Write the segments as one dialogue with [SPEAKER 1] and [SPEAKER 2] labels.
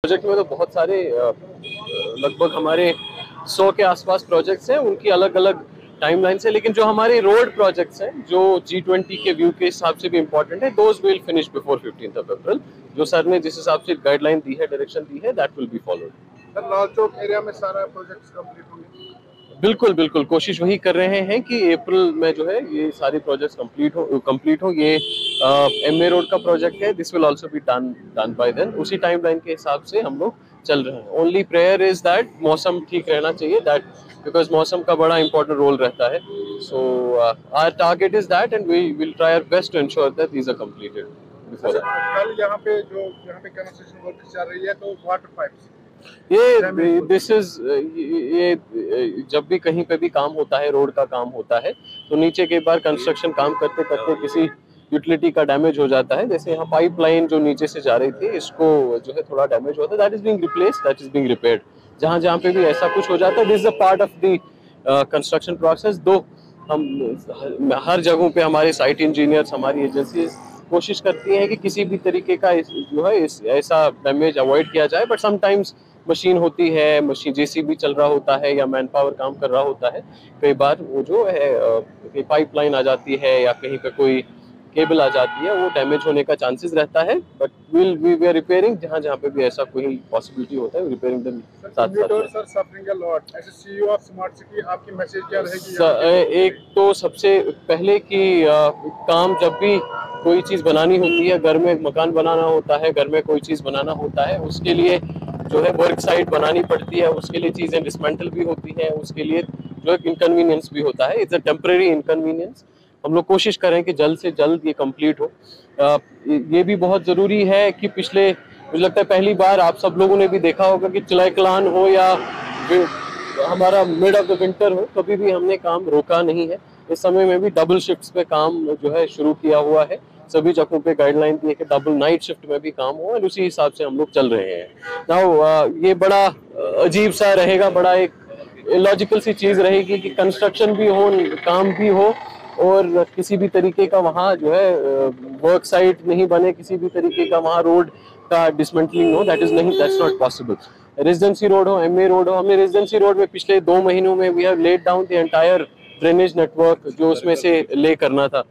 [SPEAKER 1] Project में तो बहुत सारे लगभग हमारे 100 के आसपास प्रोजेक्ट्स हैं, उनकी अलग अलग टाइमलाइंस है। लेकिन जो हमारे रोड प्रोजेक्ट्स हैं जो G20 के व्यू के हिसाब से भी इम्पोर्टेंट है, those will finish before 15th अप्रैल। जो सर ने जिस हिसाब से गाइडलाइन दी है, डायरेक्शन दी है, that will be followed.
[SPEAKER 2] Sir Lal Chowk area में सारा प्रोजेक्ट्स कंप्लीट होंगे?
[SPEAKER 1] बिल्कुल बिल्कुल, कोशिश वही कर रहे हैं कि अप्रैल में जो है ये सारे प्रोजेक्ट्स कंप्लीट हो। ये MA रोड का प्रोजेक्ट है, this will also be done by then. उसी टाइमलाइन के हिसाब से हम लोग चल रहे हैं। ओनली प्रेयर इज दैट मौसम ठीक रहना चाहिए, दैट बिकॉज मौसम का बड़ा इंपॉर्टेंट रोल रहता है। So our target is that and we will try our best to ensure that these are completed before that.
[SPEAKER 2] कल यहाँ पे कंस्ट्रक्शन वर्क चल रही है, तो वाटर पाइप्स
[SPEAKER 1] ये जब भी कहीं पे भी काम होता है, रोड का काम होता है, तो नीचे के बार कंस्ट्रक्शन काम करते करते किसी यूटिलिटी का डैमेज हो जाता है। जैसे यहाँ पाइपलाइन जो नीचे से जा रही थी, इसको जो है थोड़ा डैमेज होता है, that is being replaced, that is being repaired. जहाँ जहाँ पे भी ऐसा कुछ हो जाता है, this is a part of the construction process. दो हम हर जगहों पे हमारे साइट इंजीनियर्स, हमारी एजेंसीज कोशिश करती हैं कि किसी भी तरीके का जो है ऐसा डैमेज अवॉइड किया जाए। बट समटाइम्स मशीन होती है, मशीन JCB चल रहा होता है या मैन पावर काम कर रहा होता है, कई बार वो जो है पाइपलाइन आ जाती है या कहीं पे कोई केबल आ जाती है, वो डैमेज होने का चांसेस रहता है। बट वी आर रिपेयरिंग जहाँ जहाँ पे भी ऐसा कोई पॉसिबिलिटी होता है, रिपेयरिंग देम साथ
[SPEAKER 2] sir suffering a lot. As CEO of smart city आपकी मैसेज क्या रहेगी?
[SPEAKER 1] एक तो सबसे पहले कि काम जब भी कोई चीज़ बनानी होती है, घर में मकान बनाना होता है, घर में कोई चीज़ बनाना होता है, उसके लिए जो है वर्क साइट बनानी पड़ती है, उसके लिए चीज़ें डिसमेंटल भी होती है, उसके लिए जो है इनकन्वीनियंस भी होता है। It's a temporary inconvenience. हम लोग कोशिश करें कि जल्द से जल्द ये कंप्लीट हो। ये भी बहुत ज़रूरी है कि मुझे लगता है पहली बार आप सब लोगों ने भी देखा होगा कि चिलाइकलान हो या हमारा मिड ऑफ द विंटर हो, कभी भी हमने काम रोका नहीं है। इस समय में भी डबल शिफ्ट्स पे काम जो है शुरू किया हुआ है। सभी जगहों पे गाइडलाइन दी है कि डबल नाइट शिफ्ट में भी काम हो, और उसी हिसाब से हम लोग चल रहे हैं। नाउ ये बड़ा अजीब सा रहेगा, बड़ा एक इलॉजिकल सी चीज़ रहेगी कि कंस्ट्रक्शन भी हो, काम भी हो, और किसी भी तरीके का वहाँ जो है वर्क साइट नहीं बने, किसी भी तरीके का वहाँ रोड का डिसमेंटलिंग हो, that's not possible. Residency road हो, MA रोड हो, हमने रेजिडेंसी रोड में पिछले 2 महीनों में we have laid down the entire drainage network, जो उसमें से ले करना था।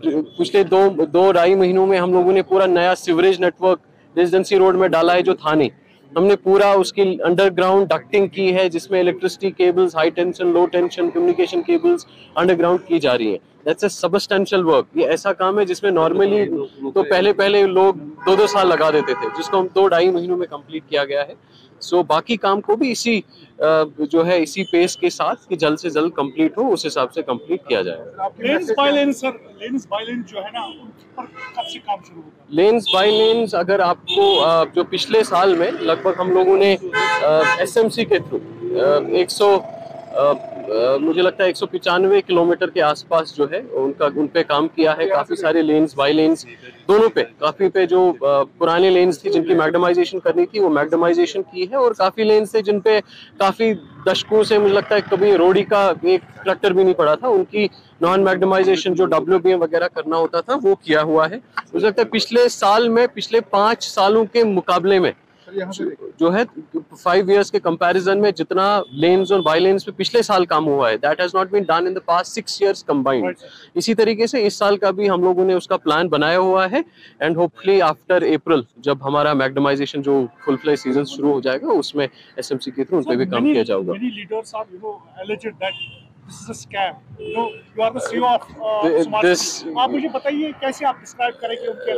[SPEAKER 1] पिछले दो ढाई महीनों में हम लोगों ने पूरा नया सीवरेज नेटवर्क रेजिडेंसी रोड में डाला है, जो था नहीं। हमने पूरा उसकी अंडरग्राउंड डक्टिंग की है, जिसमें इलेक्ट्रिसिटी केबल्स, हाई टेंशन, लो टेंशन कम्युनिकेशन केबल्स अंडरग्राउंड की जा रही हैं। That's a substantial work. ये ऐसा काम है जिसमें नॉर्मली तो पहले लोग 2-2 साल लगा देते थे, जिसको हम 2-2.5 महीनों में कंप्लीट किया गया है। सो बाकी काम को भी इसी जो है इसी पेस के साथ कि जल्द से जल्द कंप्लीट हो, उस हिसाब से कंप्लीट किया जाए।
[SPEAKER 3] लेन्स बाय लेन्स जो है ना, उन पर कब से काम शुरू होगा?
[SPEAKER 1] लेन्स बाय लेन्स अगर आपको जो पिछले साल में लगभग हम लोगों ने SMC के थ्रू 100 मुझे लगता है 195 किलोमीटर के आसपास जो है उन पे काम किया है। काफ़ी सारे लेन्स बाय लेन्स दोनों पे, काफ़ी पे जो पुराने लेन्स थी जिनकी मैग्डमाइजेशन करनी थी, वो मैग्डमाइजेशन की है, और काफ़ी लेन्स थे जिन पे काफ़ी दशकों से मुझे लगता है कभी रोड़ी का एक ट्रैक्टर भी नहीं पड़ा था, उनकी नॉन मैग्डमाइजेशन जो WBM वगैरह करना होता था वो किया हुआ है। मुझे लगता है पिछले साल में, पिछले 5 सालों के मुकाबले में जो है 5 years के कंपैरिजन में जितना लेन्स और बाय लेन्स पे पिछले साल काम हुआ है, that has not been done in the past 6 years combined. इसी तरीके से इस साल का भी हम लोगों ने उसका प्लान बनाया हुआ है, एंड होपफुली आफ्टर अप्रैल जब हमारा मैग्डमाइजेशन जो फुल फ्लेज सीजन शुरू हो जाएगा, उसमें SMC के थ्रू उन पे भी काम किया जाएगा।
[SPEAKER 3] Many leaders are, alleged that this is a scam. You are the CEO of Smart City. आप मुझे बताइए कैसे आप डिस्क्राइब करेंगे उनके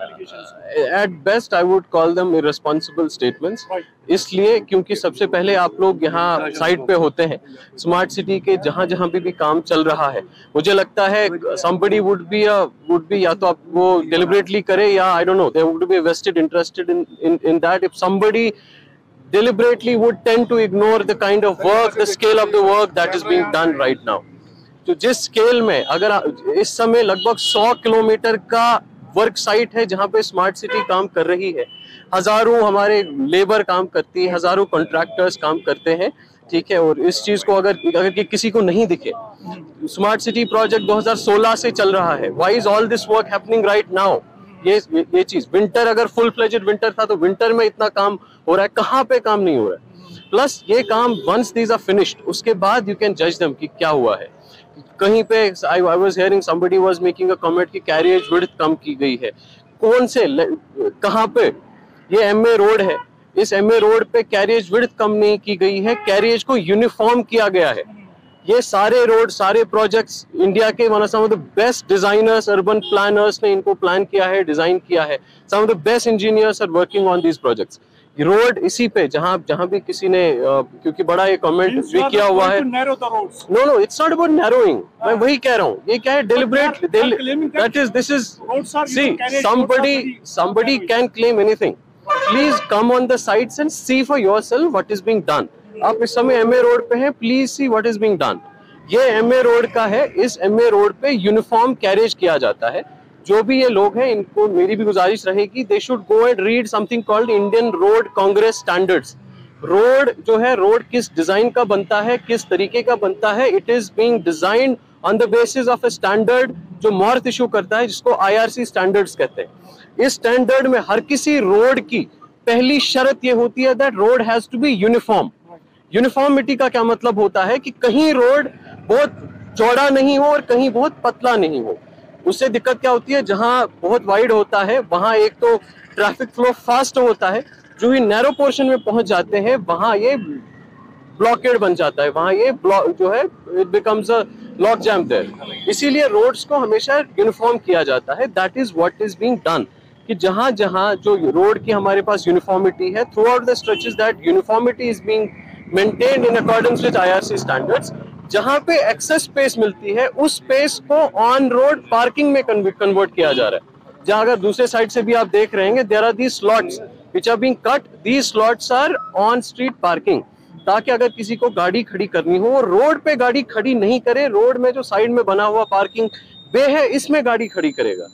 [SPEAKER 3] allegations?
[SPEAKER 1] At best, I would call them irresponsible statements. इसलिए क्योंकि सबसे पहले आप लोग यहाँ साइट पे होते हैं, स्मार्ट सिटी के जहाँ जहाँ भी काम चल रहा है, मुझे लगता है somebody would be या तो आप वो deliberately करे, या I don't know, they would be vested interested in that. If somebody deliberately would tend to ignore the kind of work, the scale of the work that is being done right now. तो जिस scale में अगर इस समय लगभग 100 kilometre का work site है जहाँ पे स्मार्ट सिटी काम कर रही है, हजारों हमारे लेबर काम करती है, हजारों कॉन्ट्रैक्टर्स काम करते हैं, ठीक है। और इस चीज को अगर किसी को नहीं दिखे, स्मार्ट सिटी प्रोजेक्ट 2016 से चल रहा है, why is all this work happening right now? ये चीज, विंटर अगर फुल फ्लेजेड विंटर था तो विंटर में इतना काम हो रहा है, कहाँ पे काम नहीं हो रहा है। प्लस ये काम वंस दीज आर फिनिश्ड, उसके बाद यू कैन जज देम कि क्या हुआ है। कहीं पे I was hearing somebody was making a comment कि कैरियज विड्थ कम की गई है। कौन से कहाँ पे? ये एमए रोड है, इस एमए रोड पे कैरियज विड्थ कम नहीं की गई है, कैरियज को यूनिफॉर्म किया गया है। ये सारे रोड, सारे प्रोजेक्ट्स इंडिया के one of the best designers, urban planners ने इनको प्लान किया है, डिजाइन किया है। Some of the best engineers are working on these projects. Road इसी पे जहां भी किसी ने क्योंकि बड़ा ये कमेंट भी किया हुआ है, no no it's not about narrowing, मैं वही कह रहा हूँ। ये क्या है? Deliberate, that is this is see somebody can claim anything. Please come on the sites and see for yourself what is being done. आप इस समय एमए रोड पे हैं, please see what is being done. ये MA road का है, इस MA road पे यूनिफॉर्म कैरेज किया जाता है। जो भी ये लोग हैं, इनको मेरी भी गुजारिश रहेगी, they should go and read something called Indian road Congress standards. Road जो है, रोड किस डिजाइन का बनता है, किस तरीके का बनता है, it is being designed on the basis of a standard जो मॉर्थ इशू करता है, जिसको आईआरसी स्टैंडर्ड्स कहते हैं। इस स्टैंडर्ड में हर किसी रोड की पहली शर्त ये होती है that road has to be uniform. Uniformity का क्या मतलब होता है कि कहीं रोड बहुत चौड़ा नहीं हो और कहीं बहुत पतला नहीं हो। उससे दिक्कत क्या होती है? जहां बहुत वाइड होता है वहां एक तो ट्रैफिक फ्लो फास्ट होता है, जो ही नैरो पोर्शन में पहुंच जाते हैं वहां ये ब्लॉकेड बन जाता है, वहां ये ब्लॉक जो है it becomes a lock jam there. इसीलिए रोड्स को हमेशा यूनिफॉर्म किया जाता है। That is what is being done, कि जहां जहां जो रोड की हमारे पास यूनिफॉर्मिटी है, throughout the stretches that uniformity is being maintained in accordance with IRC standards. जहां पे एक्सेस स्पेस मिलती है, उस स्पेस को ऑन रोड पार्किंग में कन्वर्ट किया जा रहा है। जहां अगर दूसरे साइड से भी आप देख रहे हैं, there are these slots which are being cut, these slots are on street parking, ताकि अगर किसी को गाड़ी खड़ी करनी हो, रोड पे गाड़ी खड़ी नहीं करे, रोड में जो साइड में बना हुआ पार्किंग बे है, इसमें गाड़ी खड़ी करेगा।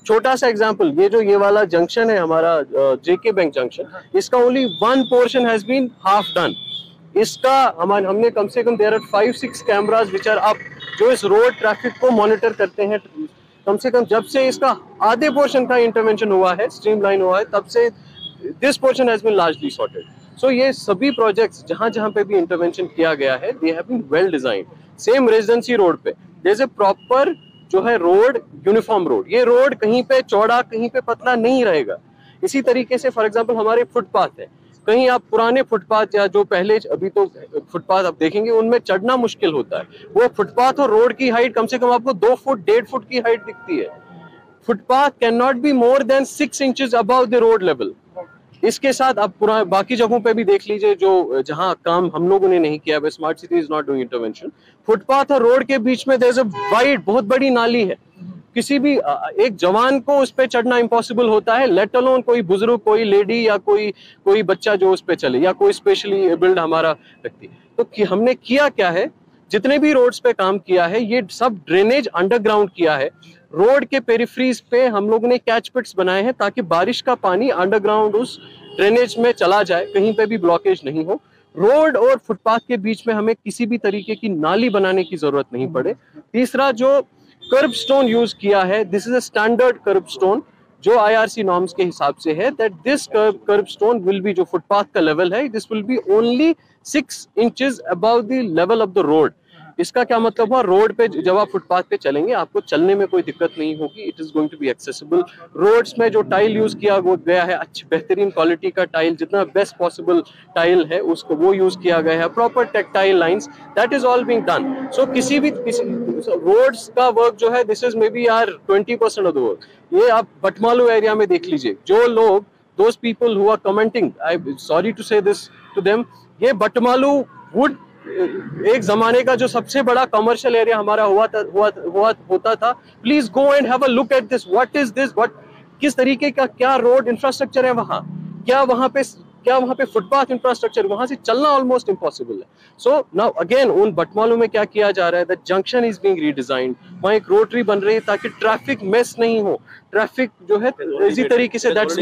[SPEAKER 1] छोटा सा एग्जांपल, ये वाला जंक्शन है हमारा जेके बैंक जंक्शन, इसका only one portion has been half done. इसका हमने कम से कम there are 5-6 cameras which are up, जो इस रोड ट्रैफिक को मॉनिटर करते हैं। कम से कम जब से इसका आधे पोर्शन का इंटरवेंशन हुआ है, स्ट्रीमलाइन हुआ है, तब से this portion has been largely sorted. So ये सभी प्रोजेक्ट्स जहां जहां पे भी इंटरवेंशन किया गया है, they have been well designed. Same residency road पे देयर इज अ प्रॉपर जो है रोड, यूनिफॉर्म रोड। ये रोड कहीं पे चौड़ा, कहीं पे पतला नहीं रहेगा। इसी तरीके से फॉर एग्जांपल हमारे फुटपाथ है, कहीं आप पुराने फुटपाथ या जो पहले, अभी तो फुटपाथ आप देखेंगे उनमें चढ़ना मुश्किल होता है। वो फुटपाथ और रोड की हाइट कम से कम आपको 2 फुट 1.5 फुट की हाइट दिखती है। Footpath can not be more than 6 inches above the road level. इसके साथ आप बाकी जगहों पे भी देख लीजिए, जो जहां काम हम लोगों ने नहीं किया, smart city is not doing intervention. Footpath और रोड के बीच में देयर इज अ वाइड, बहुत बड़ी नाली है। किसी भी एक जवान को उस पे चढ़ना इम्पॉसिबल होता है, लेट अलोन कोई बुजुर्ग, कोई लेडी या कोई बच्चा जो उस पे चले, या कोई स्पेशली एबल्ड हमारा व्यक्ति। तो हमने किया क्या है, जितने भी रोड्स पे काम किया है, ये सब ड्रेनेज अंडरग्राउंड किया है। रोड के पेरिफ्रीज पे हम लोगों ने कैच पिट्स बनाए हैं, ताकि बारिश का पानी अंडरग्राउंड उस ड्रेनेज में चला जाए, कहीं पे भी ब्लॉकेज नहीं हो। रोड और फुटपाथ के बीच में हमें किसी भी तरीके की नाली बनाने की जरूरत नहीं पड़े। तीसरा, जो कर्ब स्टोन यूज किया है, this is a standard curb stone जो आईआरसी नॉर्म्स के हिसाब से है, that this curb stone will be, जो फुटपाथ का लेवल है, this will be only 6 inches above the level of the road. इसका क्या मतलब हुआ, रोड पे जब आप फुटपाथ पे चलेंगे आपको चलने में कोई दिक्कत नहीं होगी, it is going to be accessible. Roads में जो टाइल यूज किया गया है, अच्छी बेहतरीन क्वालिटी का टाइल, जितना बेस्ट पॉसिबल टाइल है उसको वो यूज किया गया है, proper tactile lines, that is all being done. So किसी रोड्स का वर्क जो है, this is maybe are 20% of the work. ये आप बटमालू एरिया में देख लीजिए, जो लोग, those people who are commenting, I sorry to say this to them, ये बटमालू वुड एक जमाने का जो सबसे बड़ा कमर्शियल एरिया हमारा होता था। Please go and have a look at this, what is this, किस तरीके का क्या रोड इंफ्रास्ट्रक्चर है वहां, क्या वहां पे फुटपाथ इंफ्रास्ट्रक्चर, वहां से चलना ऑलमोस्ट इम्पॉसिबल है। सो नाउ अगेन उन बटमालू में क्या किया जा रहा है, that junction is being redesigned, वहां एक रोटरी बन रही है ताकि ट्रैफिक मिस नहीं हो। ट्रैफिक जो है इसी तरीके से, दैट्स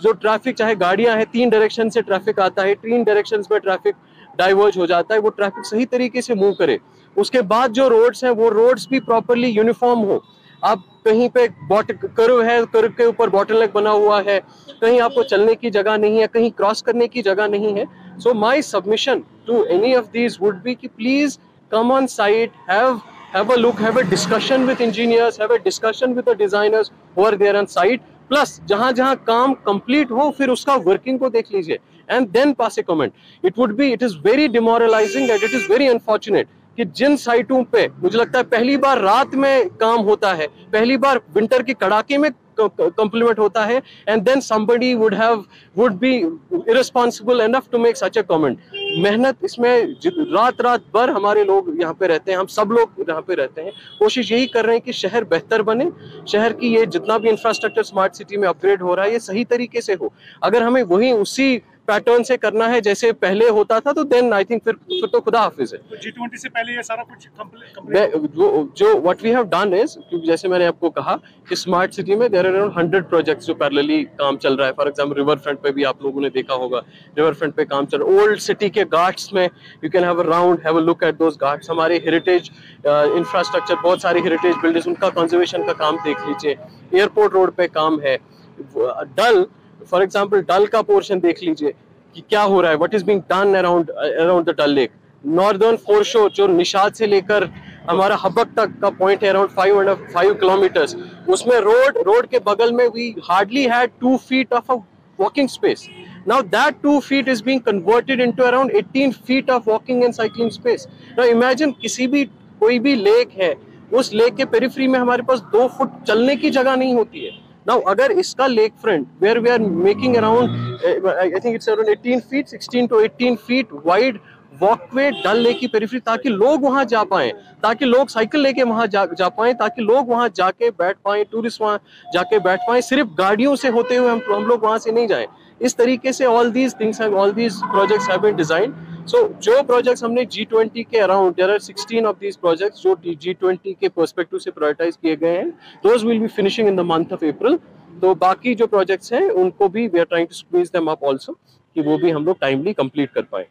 [SPEAKER 1] जो ट्रैफिक, चाहे गाड़ियां हैं, 3 डायरेक्शन से ट्रैफिक आता है, 3 डायरेक्शंस में ट्रैफिक डाइवर्ज हो जाता है, वो ट्रैफिक सही तरीके से मूव करे। उसके बाद जो रोड्स हैं, वो रोड्स भी प्रॉपर्ली यूनिफॉर्म हो। आप कहीं पे कर्व है, कर्व के ऊपर बॉटलनेक बना हुआ है, कहीं आपको चलने की जगह नहीं है, कहीं क्रॉस करने की जगह नहीं है. So my submission to any of these would be कि please come on site, have a look, have a discussion with engineers, have a discussion with the designers who are there on site. Plus जहाँ जहाँ काम complete हो फिर उसका working को देख लीजिए and then pass a comment. It is very demoralizing and it is very unfortunate कि जिन साइटों पे मुझे लगता है पहली बार रात में काम होता है, पहली बार विंटर के कड़ाके में कंप्लीमेंट होता है, and then somebody would be irresponsible enough to make such a comment. मेहनत इसमें रात भर हमारे लोग यहाँ पे रहते हैं, हम सब लोग यहाँ पे रहते हैं, कोशिश यही कर रहे हैं कि शहर बेहतर बने, शहर की ये जितना भी इंफ्रास्ट्रक्चर स्मार्ट सिटी में अपग्रेड हो रहा है ये सही तरीके से हो. अगर हमें वही उसी पैटर्न से करना है जैसे पहले होता था तो देन आई थिंक फिर तो खुदा हाफिज है.
[SPEAKER 3] तो G20 से पहले ये सारा कुछ कंप्लीट
[SPEAKER 1] जो what we have done is, क्योंकि जैसे मैंने आपको कहा कि स्मार्ट सिटी में देयर आर अराउंड 100 प्रोजेक्ट्स जो पैरेलली काम चल रहा है. फॉर एग्जांपल रिवर फ्रंट पे भी आप लोगों ने देखा होगा, रिवर फ्रंट पे काम चल रहा है. ओल्ड सिटी के घाट्स में you can have a look at those Ghats. हमारे हेरिटेज इंफ्रास्ट्रक्चर, बहुत सारी हेरिटेज बिल्डिंग्स, उनका कंजर्वेशन का काम देख लीजिए. एयरपोर्ट रोड पे काम है. डल फॉर एग्जाम्पल, डल का पोर्शन देख लीजिए कि क्या हो रहा है, what is being done around the Dal Lake. Northern foreshore जो निशाद से लेकर हमारा हबक तक का पॉइंट है अराउंड 5 किलोमीटर्स, उसमें रोड के बगल में we hardly had 2 feet of a walking space. Now that 2 feet is being converted into around 18 feet of walking and cycling space. Now imagine कोई भी लेक है, उस लेक के पेरिफेरी में हमारे पास 2 फुट चलने की जगह नहीं होती है. Now अगर इसका lake front where we are making around I think it's around 18 feet, 16 to 18 feet wide walkway Dal Lake की पेरिफेरी, ताकि लोग वहां जा पाएं, ताकि लोग साइकिल लेके वहां जा पाएं, ताकि लोग वहां जाके बैठ पाएं, टूरिस्ट वहां जाके बैठ पाएं, सिर्फ गाड़ियों से होते हुए हम लोग वहां से नहीं जाएं. इस तरीके से all these projects have been designed. So जो प्रोजेक्ट्स हमने G20 के around, there are 16 of these projects जो G20 के पर्सपेक्टिव से प्रायोरिटाइज किए गए हैं. Those will be finishing in the month of April. तो बाकी जो प्रोजेक्ट्स हैं उनको भी we are trying to squeeze them up also कि वो भी हम लोग टाइमली कंप्लीट कर पाएं.